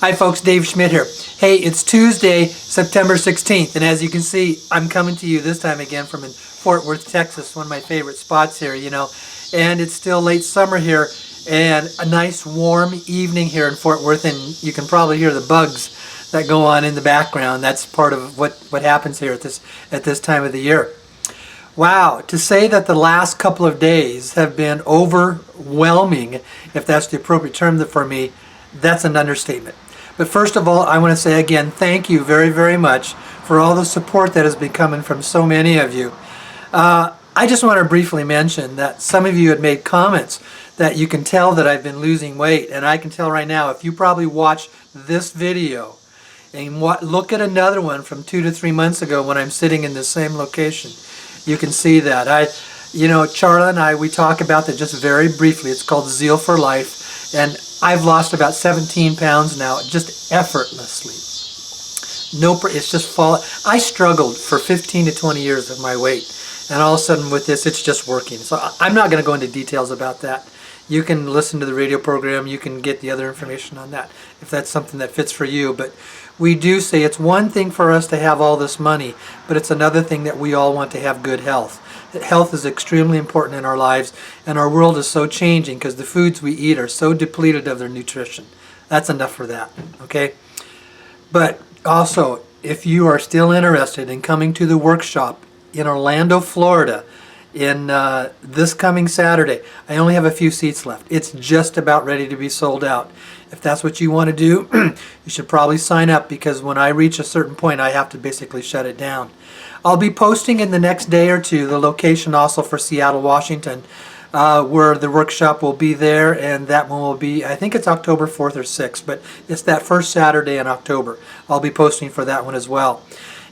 Hi folks, Dave Schmidt here. Hey, it's Tuesday, September 16th, and as you can see, I'm coming to you this time again from in Fort Worth, Texas, one of my favorite spots here, and it's still late summer here, and a nice warm evening here in Fort Worth, and you can probably hear the bugs that go on in the background. That's part of what happens here at this time of the year. Wow, to say that the last couple of days have been overwhelming, if that's the appropriate term for me, that's an understatement. But first of all, I want to say again, thank you very, very much for all the support that has been coming from so many of you. I just want to briefly mention that some of you had made comments that you can tell that I've been losing weight, and I can tell right now, if you probably watch this video and look at another one from 2 to 3 months ago when I'm sitting in the same location, you can see that. Charla and I, we talk about that just very briefly. It's called Zeal for Life, and I've lost about 17 pounds now, just effortlessly. It's just falling. I struggled for 15 to 20 years with my weight, and all of a sudden with this, it's just working. So I'm not going to go into details about that. You can listen to the radio program. You can get the other information on that if that's something that fits for you. But we do say it's one thing for us to have all this money, but it's another thing that we all want to have good health. Health is extremely important in our lives, and our world is so changing because the foods we eat are so depleted of their nutrition. That's enough for that, okay? But also, if you are still interested in coming to the workshop in Orlando, Florida, in this coming Saturday, I only have a few seats left. It's just about ready to be sold out. If that's what you want to do, you should probably sign up, because when I reach a certain point, I have to basically shut it down. I'll be posting in the next day or two the location also for Seattle, Washington, where the workshop will be there, and that one will be, I think it's October 4th or 6th, but it's that first Saturday in October. I'll be posting for that one as well.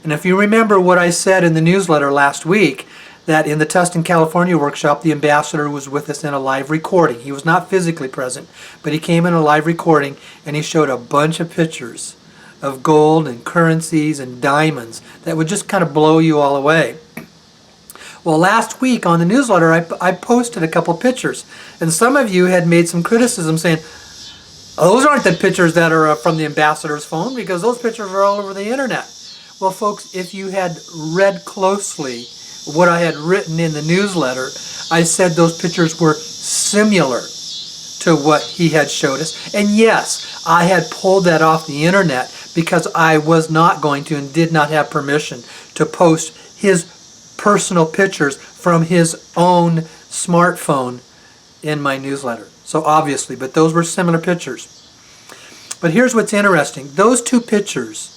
And if you remember what I said in the newsletter last week, that in the Tustin, California workshop, the ambassador was with us in a live recording. He was not physically present, but he came in a live recording, and he showed a bunch of pictures of gold and currencies and diamonds that would just kind of blow you all away. Well, last week on the newsletter, I posted a couple pictures, and some of you had made some criticism saying, oh, those aren't the pictures that are from the ambassador's phone, because those pictures are all over the internet. Well, folks, if you had read closely what I had written in the newsletter, I said those pictures were similar to what he had showed us. And yes, I had pulled that off the internet because I was not going to and did not have permission to post his personal pictures from his own smartphone in my newsletter. So obviously, but those were similar pictures. But here's what's interesting. Those two pictures,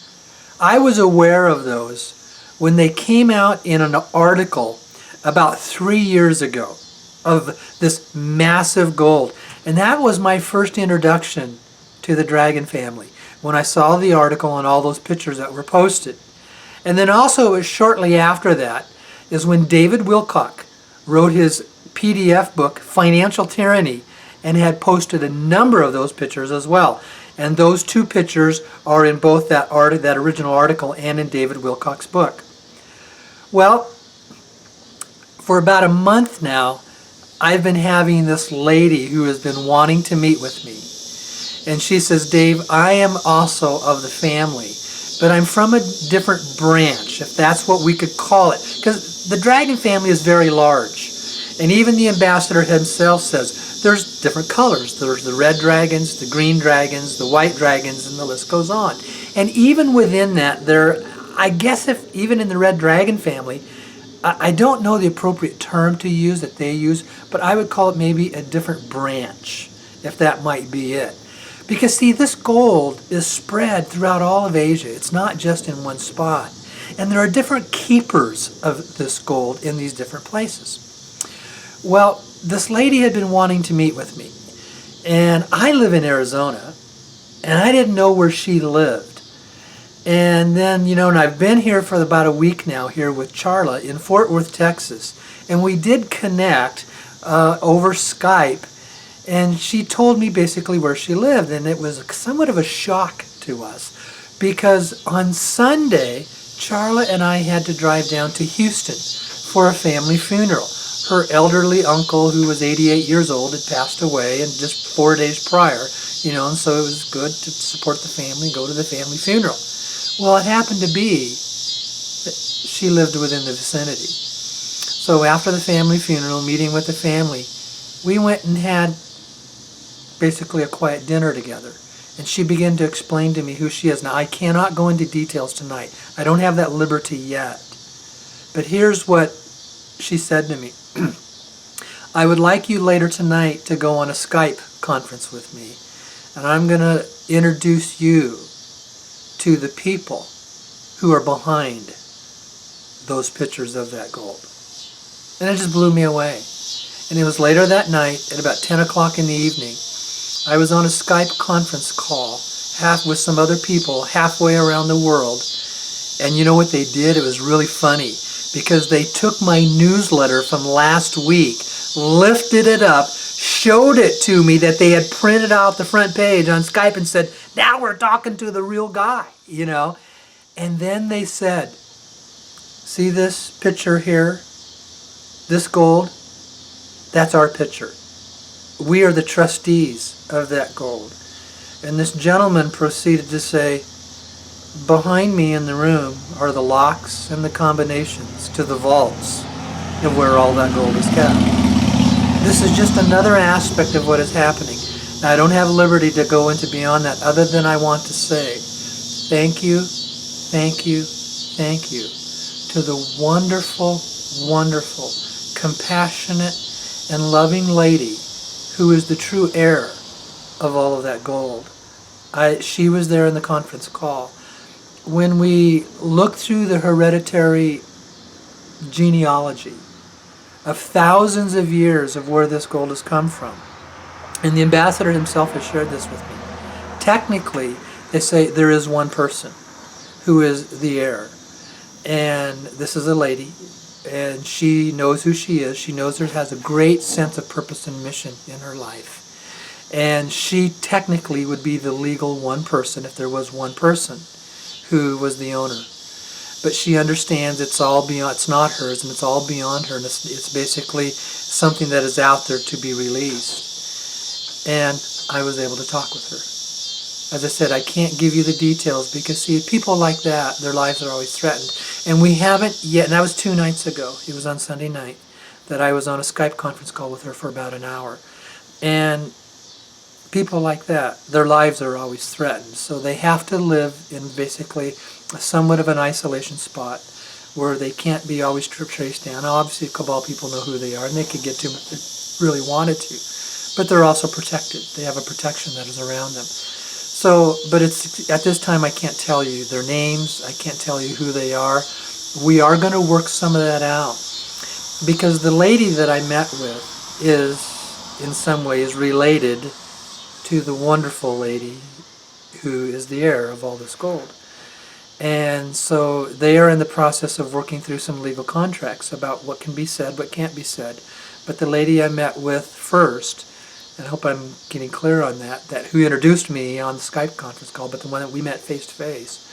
I was aware of those when they came out in an article about 3 years ago of this massive gold. And that was my first introduction to the Dragon family, when I saw the article and all those pictures that were posted. And then also, shortly after that, is when David Wilcock wrote his PDF book, Financial Tyranny, and had posted a number of those pictures as well. And those two pictures are in both that original article and in David Wilcock's book. Well, for about a month now, I've been having this lady who has been wanting to meet with me. And she says, Dave, I am also of the family, but I'm from a different branch, if that's what we could call it. Because the Dragon family is very large. And even the ambassador himself says there's different colors. There's the red dragons, the green dragons, the white dragons, and the list goes on. And even within that, I guess if even in the red dragon family, I don't know the appropriate term to use that they use, but I would call it maybe a different branch, if that might be it. Because see, this gold is spread throughout all of Asia. It's not just in one spot. And there are different keepers of this gold in these different places. Well, this lady had been wanting to meet with me. And I live in Arizona, and I didn't know where she lived. And then, and I've been here for about a week now here with Charla in Fort Worth, Texas. And we did connect over Skype, and she told me basically where she lived. And it was somewhat of a shock to us, because on Sunday, Charla and I had to drive down to Houston for a family funeral. Her elderly uncle, who was 88 years old, had passed away, and just 4 days prior, and so it was good to support the family, go to the family funeral. Well, it happened to be that she lived within the vicinity. So after the family funeral, meeting with the family, we went and had basically a quiet dinner together. And she began to explain to me who she is. Now, I cannot go into details tonight. I don't have that liberty yet. But here's what she said to me. I would like you later tonight to go on a Skype conference with me. And I'm going to introduce you to the people who are behind those pictures of that gold. And it just blew me away. And it was later that night, at about 10 o'clock in the evening, I was on a Skype conference call with some other people halfway around the world. And you know what they did? It was really funny, because they took my newsletter from last week, lifted it up, showed it to me that they had printed out the front page on Skype and said, now we're talking to the real guy, And then they said, see this picture here? This gold? That's our picture. We are the trustees of that gold. And this gentleman proceeded to say, behind me in the room are the locks and the combinations to the vaults of where all that gold is kept. This is just another aspect of what is happening. Now, I don't have liberty to go into beyond that, other than I want to say thank you, thank you, thank you to the wonderful, wonderful, compassionate, and loving lady who is the true heir of all of that gold. She was there in the conference call. When we look through the hereditary genealogy of thousands of years of where this gold has come from, and the ambassador himself has shared this with me, technically they say there is one person who is the heir. And this is a lady, and she knows who she is. She knows has a great sense of purpose and mission in her life. And she technically would be the legal one person if there was one person who was the owner. But she understands it's all beyond, it's not hers, and it's all beyond her, and it's basically something that is out there to be released. And I was able to talk with her. As I said, I can't give you the details because, see, people like that, their lives are always threatened. And we haven't yet, and that was 2 nights ago, it was on Sunday night, that I was on a Skype conference call with her for about an hour. And people like that, their lives are always threatened. So they have to live in basically somewhat of an isolation spot where they can't be always traced down. Now, obviously, Cabal people know who they are, and they could get to them if they really wanted to. But they're also protected. They have a protection that is around them. So, but it's at this time I can't tell you their names. I can't tell you who they are. We are going to work some of that out, because the lady that I met with is in some ways related to the wonderful lady who is the heir of all this gold. And so they are in the process of working through some legal contracts about what can be said, what can't be said. But the lady I met with first, and I hope I'm getting clear on that who introduced me on the Skype conference call, but the one that we met face to face,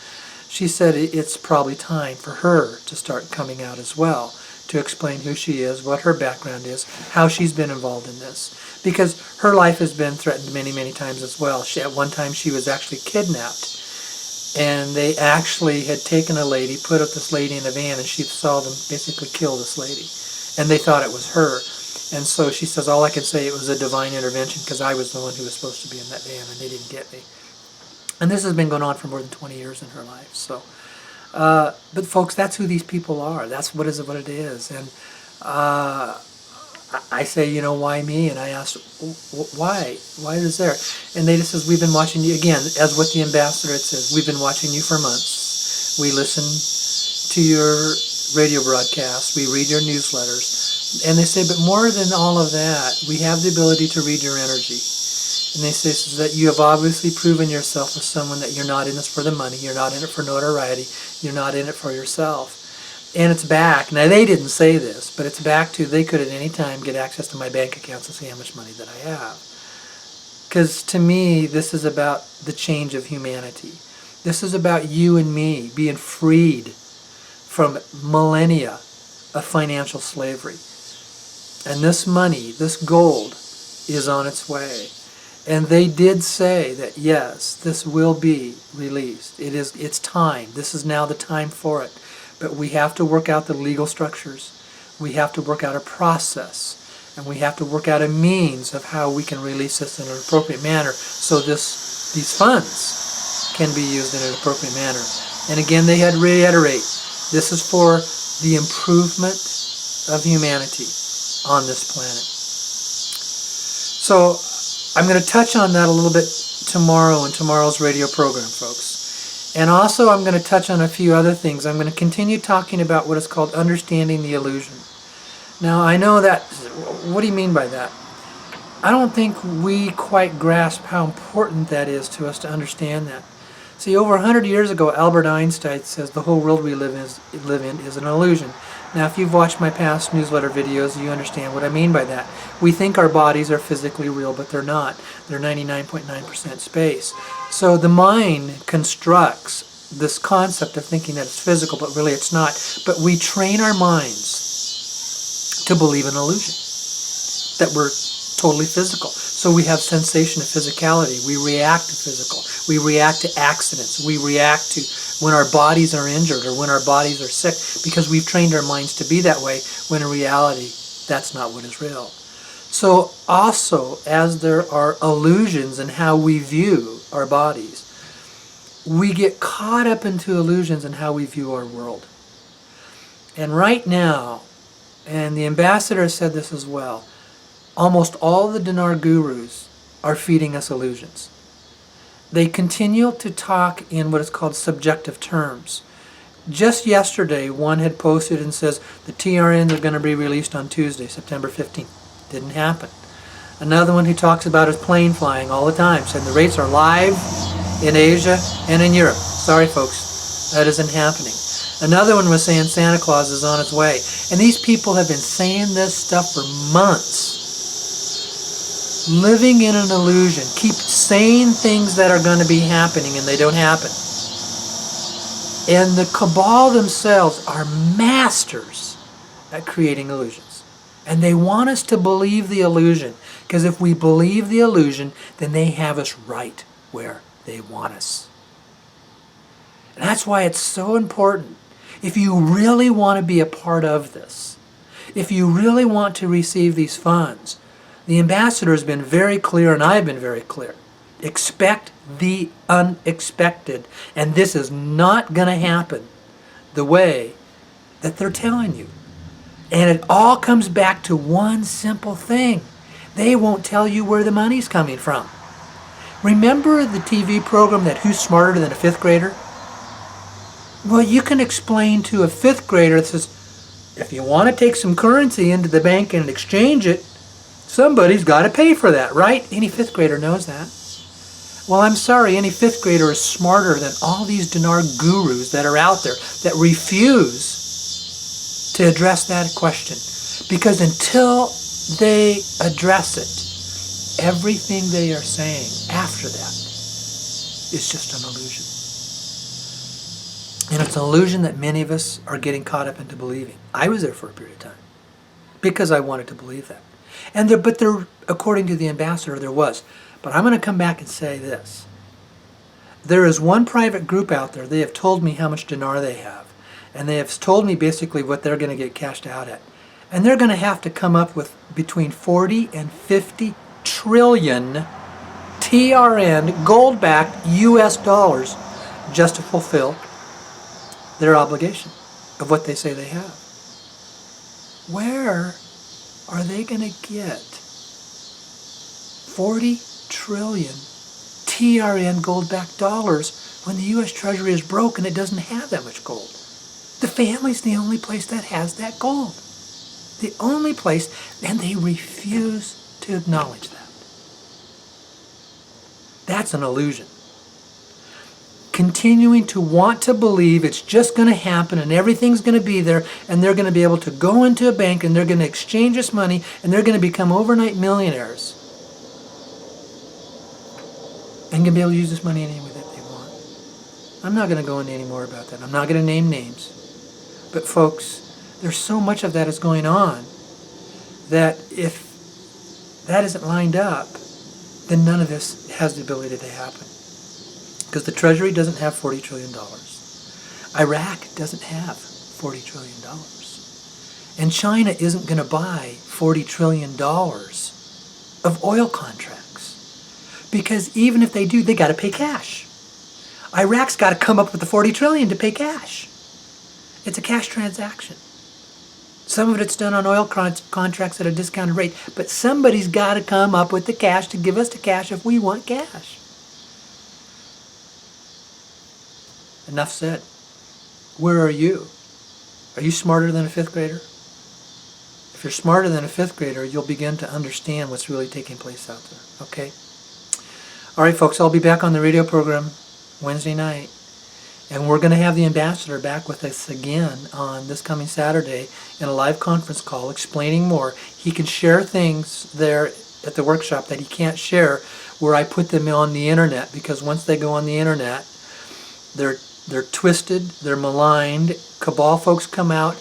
she said it's probably time for her to start coming out as well, to explain who she is, what her background is, how she's been involved in this. Because her life has been threatened many, many times as well. At one time she was actually kidnapped. And they actually had taken a lady, put up this lady in a van, and she saw them basically kill this lady. And they thought it was her. And so she says, all I can say, it was a divine intervention, because I was the one who was supposed to be in that van, and they didn't get me. And this has been going on for more than 20 years in her life. So, but folks, that's who these people are. That's what it is. And I say, why me? And I asked, why? Why is there? And they just says, we've been watching you, again, as with the ambassador it says, we've been watching you for months. We listen to your radio broadcasts. We read your newsletters. And they say, but more than all of that, we have the ability to read your energy. And they say so that you have obviously proven yourself as someone that you're not in this for the money, you're not in it for notoriety, you're not in it for yourself. And it's back. Now, they didn't say this, but it's back to they could at any time get access to my bank accounts and see how much money that I have. Because to me, this is about the change of humanity. This is about you and me being freed from millennia of financial slavery. And this money, this gold, is on its way. And they did say that, yes, this will be released. It's time. This is now the time for it. But we have to work out the legal structures. We have to work out a process. And we have to work out a means of how we can release this in an appropriate manner so these funds can be used in an appropriate manner. And again, they had to reiterate, this is for the improvement of humanity on this planet. So I'm going to touch on that a little bit tomorrow in tomorrow's radio program, folks. And also I'm going to touch on a few other things. I'm going to continue talking about what is called understanding the illusion. Now, I know that, what do you mean by that? I don't think we quite grasp how important that is to us to understand that. See, over 100 years ago, Albert Einstein says the whole world we live in is an illusion. Now, if you've watched my past newsletter videos, you understand what I mean by that. We think our bodies are physically real, but they're not. They're 99.9% space. So the mind constructs this concept of thinking that it's physical, but really it's not. But we train our minds to believe an illusion, that we're totally physical. So we have sensation of physicality. We react to physical. We react to accidents. We react to when our bodies are injured or when our bodies are sick because we've trained our minds to be that way, when in reality, that's not what is real. So also, as there are illusions in how we view our bodies, we get caught up into illusions in how we view our world. And right now, and the ambassador said this as well, almost all the dinar gurus are feeding us illusions. They continue to talk in what is called subjective terms. Just yesterday, one had posted and says the TRNs are going to be released on Tuesday, September 15th. Didn't happen. Another one who talks about his plane flying all the time, said the rates are live in Asia and in Europe. Sorry, folks, that isn't happening. Another one was saying Santa Claus is on its way. And these people have been saying this stuff for months. Living in an illusion. Keep saying things that are going to be happening and they don't happen. And the cabal themselves are masters at creating illusions. And they want us to believe the illusion. Because if we believe the illusion, then they have us right where they want us. And that's why it's so important. If you really want to be a part of this, if you really want to receive these funds, the ambassador has been very clear, and I've been very clear. Expect the unexpected. And this is not going to happen the way that they're telling you. And it all comes back to one simple thing. They won't tell you where the money's coming from. Remember the TV program that Who's Smarter Than a Fifth Grader? Well, you can explain to a fifth grader that says, if you want to take some currency into the bank and exchange it, somebody's got to pay for that, right? Any fifth grader knows that. Well, I'm sorry, any fifth grader is smarter than all these dinar gurus that are out there that refuse to address that question. Because until they address it, everything they are saying after that is just an illusion. And it's an illusion that many of us are getting caught up into believing. I was there for a period of time because I wanted to believe that. But according to the ambassador, there was. But I'm going to come back and say this. There is one private group out there. They have told me how much dinar they have. And they have told me basically what they're going to get cashed out at. And they're going to have to come up with between 40 and 50 trillion TRN gold-backed US dollars just to fulfill their obligation of what they say they have. Where are they going to get 40 trillion TRN gold-backed dollars when the U.S. Treasury is broke and it doesn't have that much gold? The family's the only place that has that gold. The only place, and they refuse to acknowledge that. That's an illusion. Continuing to want to believe it's just going to happen and everything's going to be there and they're going to be able to go into a bank and they're going to exchange this money and they're going to become overnight millionaires and going to be able to use this money any way that they want. I'm not going to go into any more about that. I'm not going to name names. But folks, there's so much of that is going on that if that isn't lined up, then none of this has the ability to happen. Because the Treasury doesn't have $40 trillion. Iraq doesn't have $40 trillion. And China isn't going to buy $40 trillion of oil contracts. Because even if they do, they got to pay cash. Iraq's got to come up with the $40 trillion to pay cash. It's a cash transaction. Some of it's done on oil contracts at a discounted rate, but somebody's got to come up with the cash to give us the cash if we want cash. Enough said. Where are you? Are you smarter than a fifth grader? If you're smarter than a fifth grader, you'll begin to understand what's really taking place out there. Okay? All right, folks, I'll be back on the radio program Wednesday night. And we're going to have the ambassador back with us again on this coming Saturday in a live conference call explaining more. He can share things there at the workshop that he can't share where I put them on the internet, because once they go on the internet, they're twisted, they're maligned. Cabal folks come out,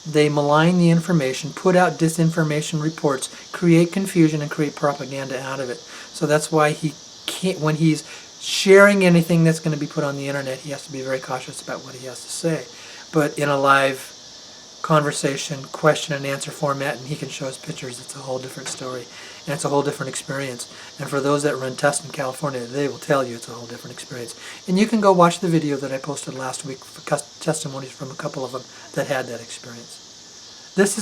they malign the information, put out disinformation reports, create confusion, and create propaganda out of it. So that's why he can't, when he's sharing anything that's going to be put on the internet, he has to be very cautious about what he has to say. But in a live conversation, question and answer format, and he can show us pictures, it's a whole different story. And it's a whole different experience. And for those that run tests in California, they will tell you it's a whole different experience. And you can go watch the video that I posted last week for testimonies from a couple of them that had that experience. This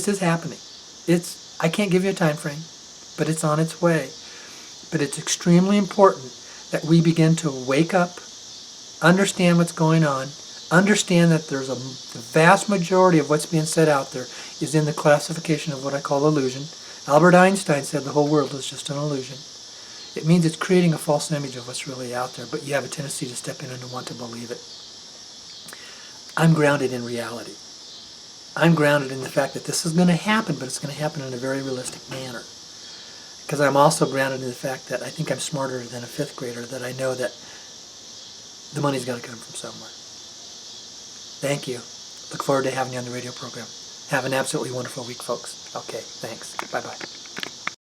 is happening. I can't give you a time frame, but it's on its way. But it's extremely important that we begin to wake up, understand what's going on, understand that the vast majority of what's being said out there is in the classification of what I call illusion. Albert Einstein said the whole world is just an illusion. It means it's creating a false image of what's really out there, but you have a tendency to step in and to want to believe it. I'm grounded in reality. I'm grounded in the fact that this is going to happen, but it's going to happen in a very realistic manner. Because I'm also grounded in the fact that I think I'm smarter than a fifth grader, that I know that the money's got to come from somewhere. Thank you. Look forward to having you on the radio program. Have an absolutely wonderful week, folks. Okay, thanks. Bye-bye.